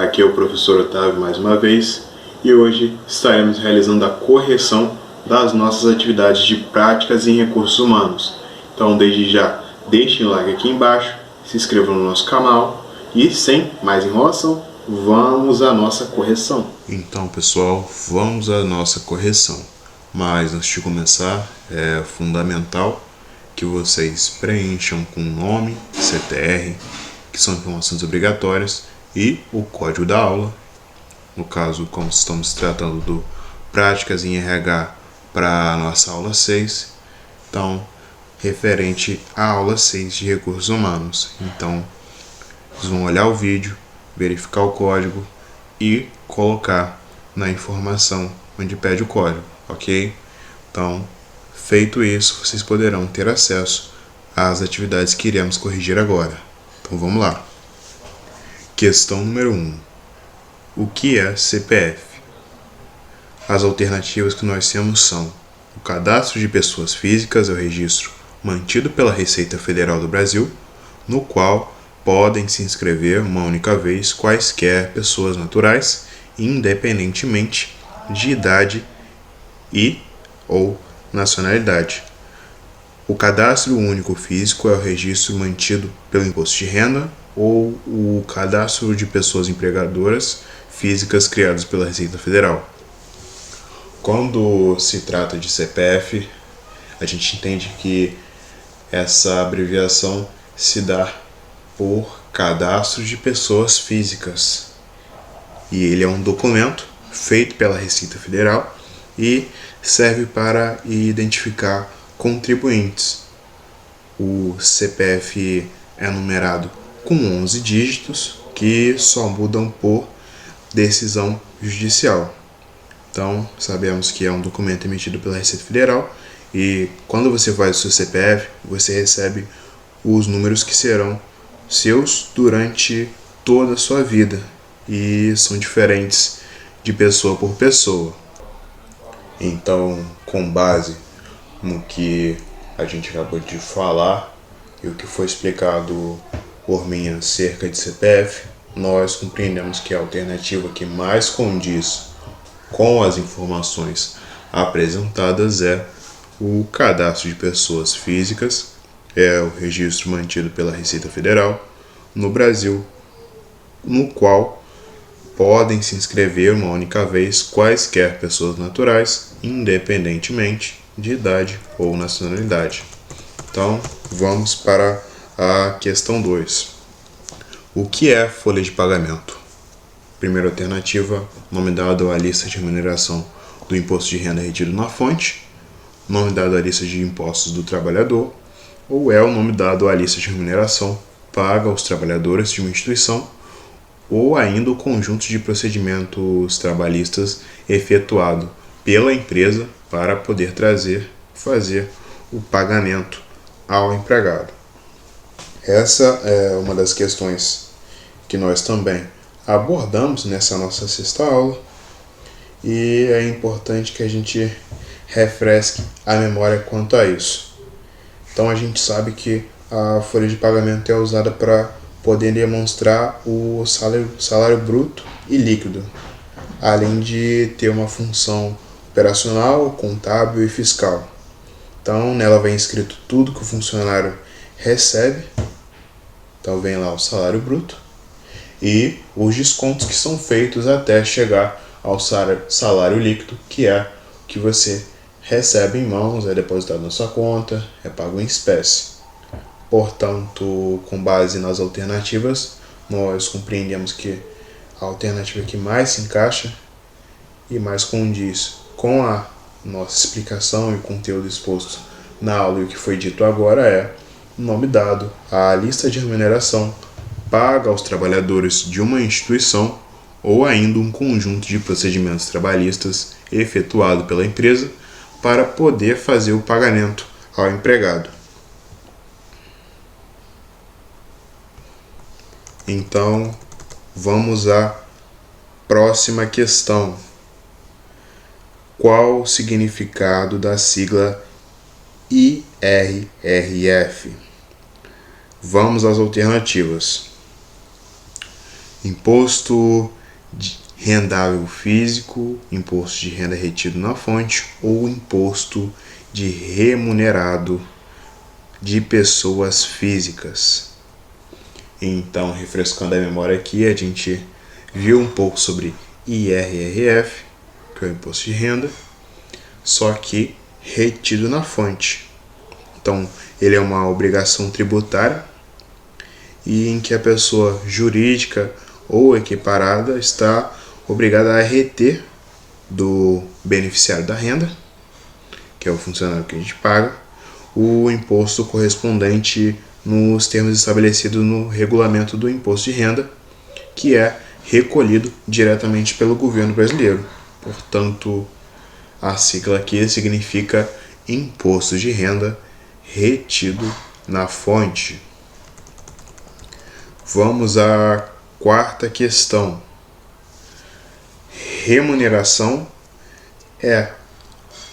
Aqui é o professor Otávio mais uma vez e hoje estaremos realizando a correção das nossas atividades de práticas em recursos humanos. Então, desde já, deixem o like aqui embaixo, se inscrevam no nosso canal e, sem mais enrolação, vamos à nossa correção. Então, pessoal, vamos à nossa correção. Mas antes de começar, é fundamental que vocês preencham com nome, CTR, que são informações obrigatórias, e o código da aula. No caso, como estamos tratando do práticas em RH para a nossa aula 6, então, referente à aula 6 de recursos humanos. Então, vocês vão olhar o vídeo, verificar o código e colocar na informação onde pede o código, ok? Então, feito isso, vocês poderão ter acesso às atividades que iremos corrigir agora. Então, vamos lá. Questão número 1. O que é CPF? As alternativas que nós temos são: o cadastro de pessoas físicas é o registro mantido pela Receita Federal do Brasil, no qual podem se inscrever uma única vez quaisquer pessoas naturais, independentemente de idade e ou nacionalidade. O cadastro único físico é o registro mantido pelo Imposto de Renda ou o cadastro de pessoas empregadoras físicas criadas pela Receita Federal. Quando se trata de CPF, a gente entende que essa abreviação se dá por cadastro de pessoas físicas. E ele é um documento feito pela Receita Federal e serve para identificar contribuintes. O CPF é numerado com 11 dígitos que só mudam por decisão judicial. Então, sabemos que é um documento emitido pela Receita Federal e quando você faz o seu CPF, você recebe os números que serão seus durante toda a sua vida e são diferentes de pessoa por pessoa. Então, com base no que a gente acabou de falar e o que foi explicado por mim acerca de CPF, nós compreendemos que a alternativa que mais condiz com as informações apresentadas é o cadastro de pessoas físicas, é o registro mantido pela Receita Federal no Brasil, no qual podem se inscrever uma única vez quaisquer pessoas naturais, independentemente de idade ou nacionalidade. Então, vamos para a questão 2. O que é folha de pagamento? Primeira alternativa, nome dado à lista de remuneração do imposto de renda retido na fonte, nome dado à lista de impostos do trabalhador, ou é o nome dado à lista de remuneração paga aos trabalhadores de uma instituição, ou ainda o conjunto de procedimentos trabalhistas efetuado pela empresa para poder fazer o pagamento ao empregado. Essa é uma das questões que nós também abordamos nessa nossa sexta aula e é importante que a gente refresque a memória quanto a isso. Então a gente sabe que a folha de pagamento é usada para poder demonstrar o salário bruto e líquido, além de ter uma função operacional, contábil e fiscal. Então nela vem escrito tudo que o funcionário recebe, então vem lá o salário bruto e os descontos que são feitos até chegar ao salário líquido, que é o que você recebe em mãos, é depositado na sua conta, é pago em espécie. Portanto, com base nas alternativas, nós compreendemos que a alternativa que mais se encaixa e mais condiz com a nossa explicação e o conteúdo exposto na aula e o que foi dito agora é o nome dado à lista de remuneração paga aos trabalhadores de uma instituição ou ainda um conjunto de procedimentos trabalhistas efetuado pela empresa para poder fazer o pagamento ao empregado. Então, vamos à próxima questão. Qual o significado da sigla IRRF? Vamos às alternativas. Imposto de rendável físico, imposto de renda retido na fonte ou imposto de remunerado de pessoas físicas. Então, refrescando a memória aqui, a gente viu um pouco sobre IRRF, que é o imposto de renda, só que retido na fonte. Então, ele é uma obrigação tributária e em que a pessoa jurídica ou equiparada está obrigada a reter do beneficiário da renda, que é o funcionário que a gente paga, o imposto correspondente nos termos estabelecidos no regulamento do imposto de renda, que é recolhido diretamente pelo governo brasileiro. Portanto, a sigla aqui significa imposto de renda retido na fonte. Vamos à quarta questão. Remuneração é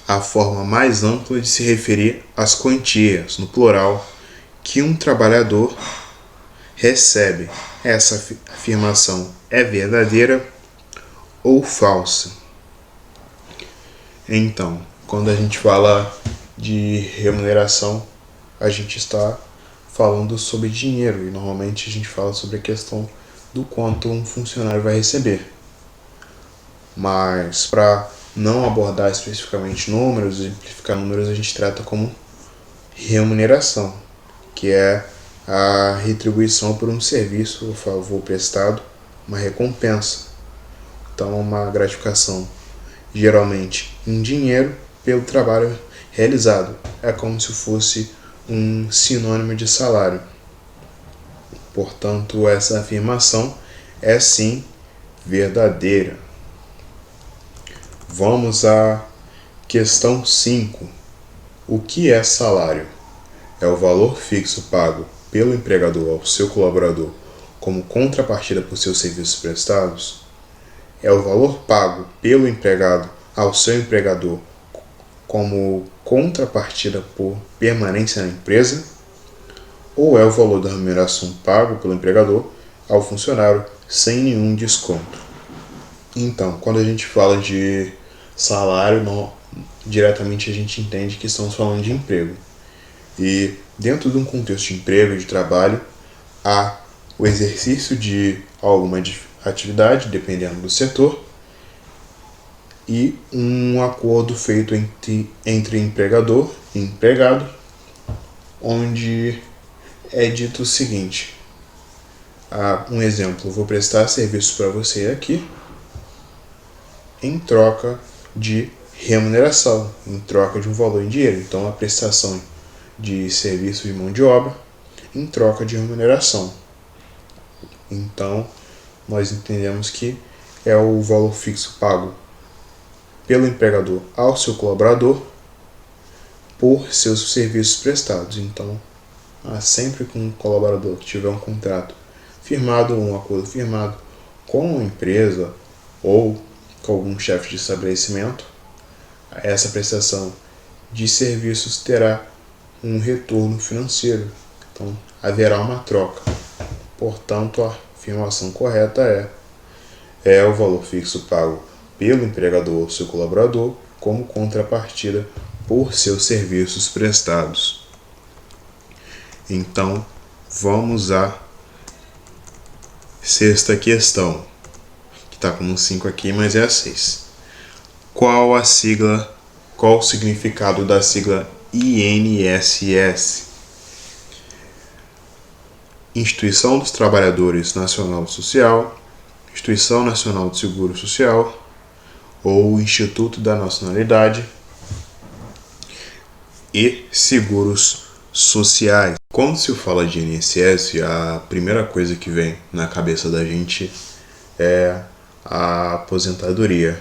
a forma mais ampla de se referir às quantias, no plural, que um trabalhador recebe. Essa afirmação é verdadeira ou falsa? Então, quando a gente fala de remuneração, a gente está falando sobre dinheiro e normalmente a gente fala sobre a questão do quanto um funcionário vai receber. Mas para não abordar especificamente números, exemplificar números, a gente trata como remuneração, que é a retribuição por um serviço ou favor prestado, uma recompensa. Então, uma gratificação, geralmente em dinheiro, pelo trabalho realizado. É como se fosse um sinônimo de salário. Portanto, essa afirmação é sim verdadeira. Vamos à questão 5. O que é salário? É o valor fixo pago pelo empregador ao seu colaborador como contrapartida por seus serviços prestados? É o valor pago pelo empregado ao seu empregador como contrapartida por permanência na empresa? Ou é o valor da remuneração pago pelo empregador ao funcionário sem nenhum desconto? Então, quando a gente fala de salário, diretamente a gente entende que estamos falando de emprego. E dentro de um contexto de emprego e de trabalho, há o exercício de alguma atividade, dependendo do setor, e um acordo feito entre empregador e empregado, onde é dito o seguinte: um exemplo, vou prestar serviço para você aqui, em troca de remuneração, em troca de um valor em dinheiro. Então, a prestação de serviço de mão de obra em troca de remuneração. Então, nós entendemos que é o valor fixo pago pelo empregador ao seu colaborador por seus serviços prestados. Então, sempre que um colaborador que tiver um contrato firmado, um acordo firmado com a empresa ou com algum chefe de estabelecimento, essa prestação de serviços terá um retorno financeiro. Então, haverá uma troca. Portanto, a afirmação correta é o valor fixo pago pelo empregador ou seu colaborador como contrapartida por seus serviços prestados. Então, vamos à sexta questão, que está como 5 aqui, mas é a 6. Qual o significado da sigla INSS? Instituição dos Trabalhadores Nacional Social, Instituição Nacional de Seguro Social ou Instituto da Nacionalidade e Seguros Sociais. Quando se fala de INSS, a primeira coisa que vem na cabeça da gente é a aposentadoria.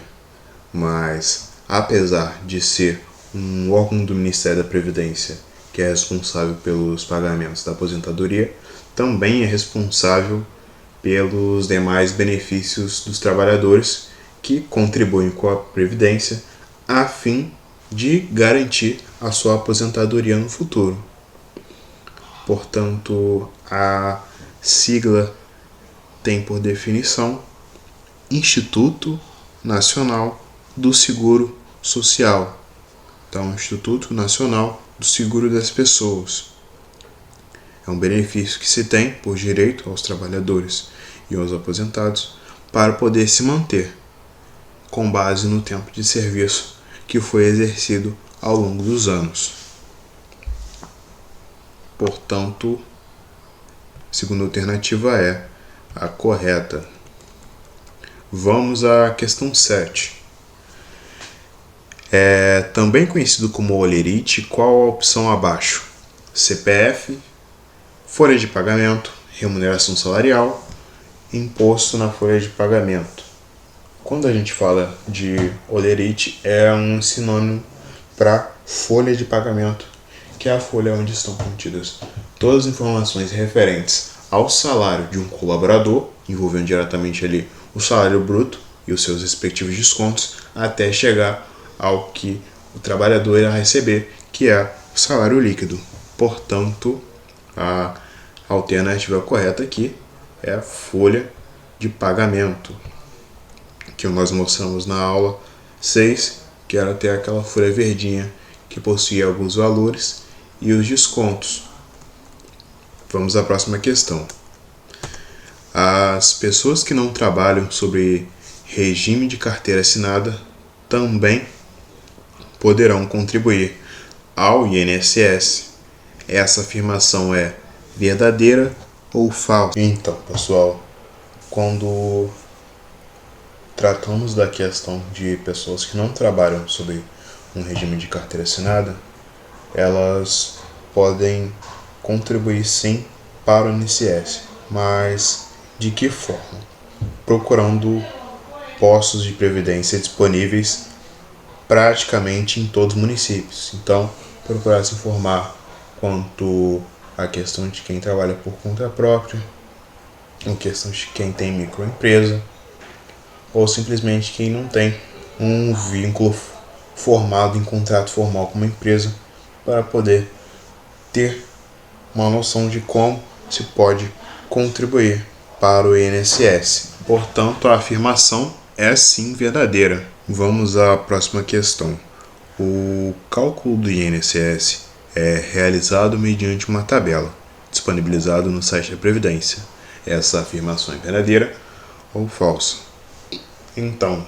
Mas, apesar de ser um órgão do Ministério da Previdência que é responsável pelos pagamentos da aposentadoria, também é responsável pelos demais benefícios dos trabalhadores que contribuem com a Previdência a fim de garantir a sua aposentadoria no futuro. Portanto, a sigla tem por definição Instituto Nacional do Seguro Social. Então, Instituto Nacional do Seguro das Pessoas. É um benefício que se tem por direito aos trabalhadores e aos aposentados para poder se manter, com base no tempo de serviço que foi exercido ao longo dos anos. Portanto, a segunda alternativa é a correta. Vamos à questão 7. Também conhecido como olerite, qual a opção abaixo? CPF, folha de pagamento, remuneração salarial, imposto na folha de pagamento. Quando a gente fala de olerite, é um sinônimo para folha de pagamento, que é a folha onde estão contidas todas as informações referentes ao salário de um colaborador, envolvendo diretamente ali o salário bruto e os seus respectivos descontos, até chegar ao que o trabalhador irá receber, que é o salário líquido. Portanto, a alternativa correta aqui é a folha de pagamento, que nós mostramos na aula 6, que era ter aquela folha verdinha que possuía alguns valores e os descontos. Vamos à próxima questão. As pessoas que não trabalham sob regime de carteira assinada também poderão contribuir ao INSS. Essa afirmação é verdadeira ou falsa? Então, pessoal, quando tratamos da questão de pessoas que não trabalham sob um regime de carteira assinada, elas podem contribuir sim para o INSS, mas de que forma? Procurando postos de previdência disponíveis praticamente em todos os municípios. Então, procurar se informar quanto à questão de quem trabalha por conta própria, a questão de quem tem microempresa, ou simplesmente quem não tem um vínculo formado em contrato formal com uma empresa, para poder ter uma noção de como se pode contribuir para o INSS. Portanto, a afirmação é sim verdadeira. Vamos à próxima questão. O cálculo do INSS é realizado mediante uma tabela, disponibilizada no site da Previdência. Essa afirmação é verdadeira ou falsa? Então,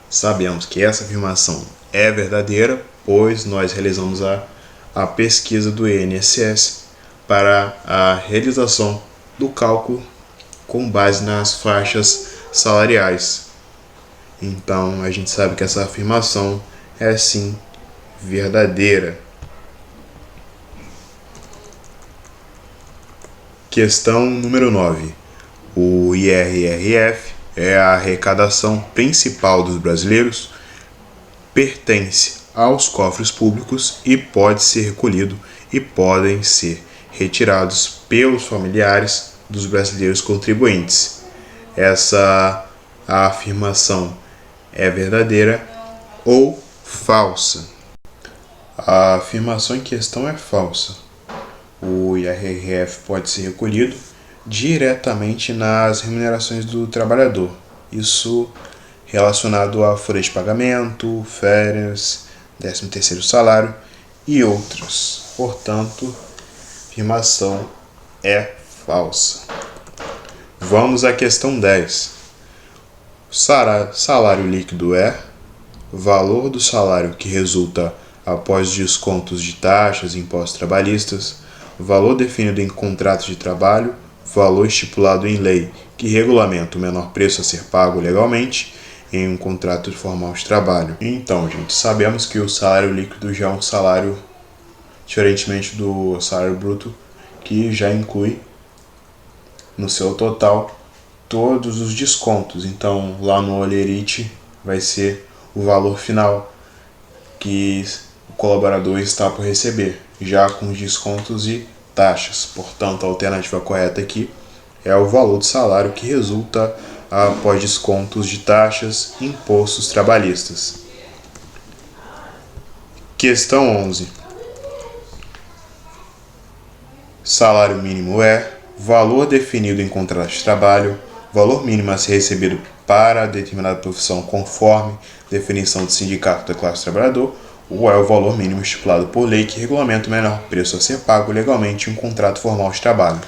sabemos que essa afirmação é verdadeira, pois nós realizamos a pesquisa do INSS para a realização do cálculo com base nas faixas salariais. Então, a gente sabe que essa afirmação é sim verdadeira. Questão número 9. O IRRF é a arrecadação principal dos brasileiros, pertence aos cofres públicos e pode ser recolhido e podem ser retirados pelos familiares dos brasileiros contribuintes. Essa afirmação é verdadeira ou falsa? A afirmação em questão é falsa. O IRRF pode ser recolhido diretamente nas remunerações do trabalhador. Isso relacionado à folha de pagamento, férias, 13º salário e outros. Portanto, a afirmação é falsa. Vamos à questão 10. Salário líquido é valor do salário que resulta após descontos de taxas e impostos trabalhistas, valor definido em contrato de trabalho, valor estipulado em lei que regulamenta o menor preço a ser pago legalmente em um contrato formal de trabalho. Então, gente, sabemos que o salário líquido já é um salário, diferentemente do salário bruto, que já inclui no seu total todos os descontos. Então, lá no olerite vai ser o valor final que o colaborador está por receber, já com os descontos e taxas. Portanto, a alternativa correta aqui é o valor do salário que resulta após descontos de taxas e impostos trabalhistas. Questão 11. Salário mínimo é valor definido em contrato de trabalho, valor mínimo a ser recebido para determinada profissão conforme definição do sindicato da classe trabalhador, ou é o valor mínimo estipulado por lei que regulamenta o menor preço a ser pago legalmente em um contrato formal de trabalho.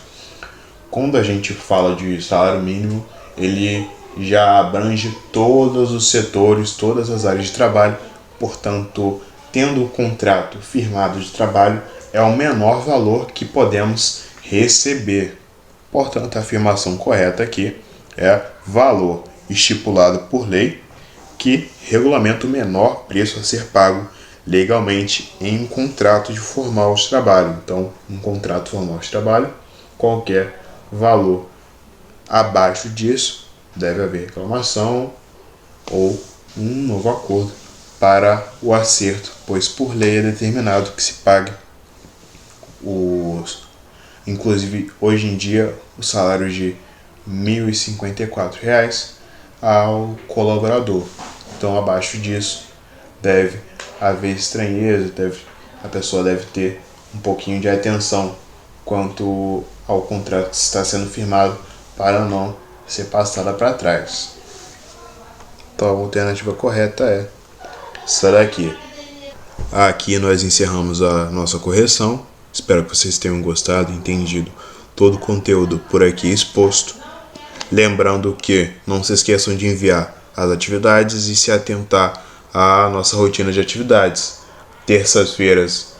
Quando a gente fala de salário mínimo, ele já abrange todos os setores, todas as áreas de trabalho, portanto, tendo o contrato firmado de trabalho, é o menor valor que podemos receber. Portanto, a afirmação correta aqui é valor estipulado por lei que regulamenta o menor preço a ser pago legalmente em um contrato formal de trabalho. Então, um contrato formal de trabalho, qualquer valor abaixo disso, deve haver reclamação ou um novo acordo para o acerto, pois por lei é determinado que se pague inclusive hoje em dia o salário de R$ 1.054 ao colaborador. Então abaixo disso deve haver estranheza, a pessoa deve ter um pouquinho de atenção quanto ao contrato que está sendo firmado para não ser passada para trás. Então a alternativa correta é essa daqui. Aqui nós encerramos a nossa correção. Espero que vocês tenham gostado e entendido todo o conteúdo por aqui exposto. Lembrando que não se esqueçam de enviar as atividades e se atentar à nossa rotina de atividades. Terças-feiras,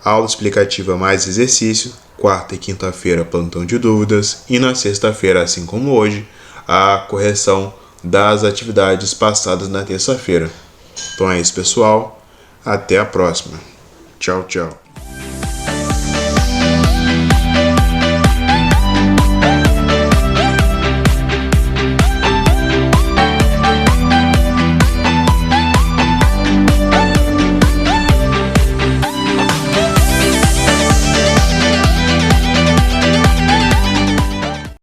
aula explicativa mais exercício. Quarta e quinta-feira, plantão de dúvidas. E na sexta-feira, assim como hoje, a correção das atividades passadas na terça-feira. Então é isso, pessoal. Até a próxima. Tchau, tchau.